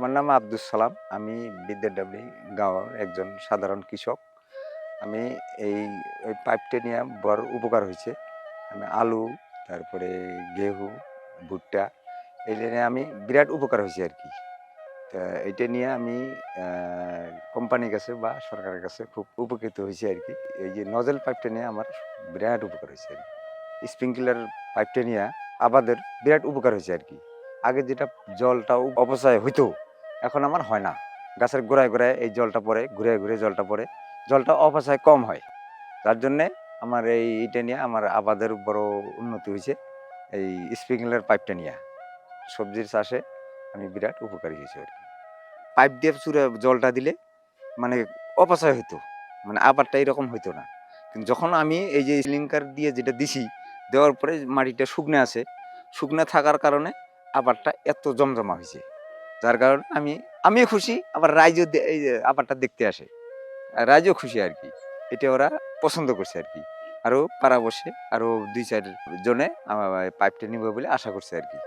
আমার নাম আব্দুস সালাম। আমি বিদ্যাডাবলি গাঁওয়ের একজন সাধারণ কৃষক। আমি এই ওই পাইপটা নিয়ে বড় উপকার হয়েছে। আমি আলু, তারপরে গেহু, ভুট্টা এইটা নিয়ে আমি বিরাট উপকার হয়েছে আরকি। তা এইটা নিয়ে আমি আ কোম্পানির কাছে বা সরকারের কাছে খুব উপকৃত হইছি আরকি। এই যে নজেল পাইপটা নিয়ে আমার বিরাট উপকার হইছে আরকি। স্প্রিংকলার পাইপটা নিয়া আবাদের বিরাট উপকার হইছে আরকি। আগে যেটা জলটা অপচয় হইতো, এখন আমার হয় না। গাছের গোড়ায়, গোড়ায় এই জলটা পড়ে, ঘুরে, ঘুরে জলটা পড়ে। জলটা অপচয় কম হয়। যার জন্যে আমার এইটা নিয়ে আমার আবাদের বড় উন্নতি হইছে। এই স্প্রিংকলার পাইপটা নিয়া। সবজির চাষে আমি বিরাট উপকারী হইছি আরকি। পাইপ দিয়ে চুরে জলটা দিলে মানে অপচয় হইতো। মানে আবারটা এরকম হইতো না। কিন্তু যখন আমি এই যে স্প্রিংকলার দিয়ে যেটা দিছি, দেওয়ার পরে মাটিটা শুকনা আছে। শুকনা থাকার কারণে আবারটা এত জমজমা হইছে। যার কারণে আমিও খুশি, আবার রাইজও এই যে আবারটা দেখতে আসে। রাইজও খুশি আরকি। এটা ওরা পছন্দ করছে আরকি। আরো পাড়াবশে আরো ২-৪ জনে পাইপটা নিবে বলে আশা করছে আরকি।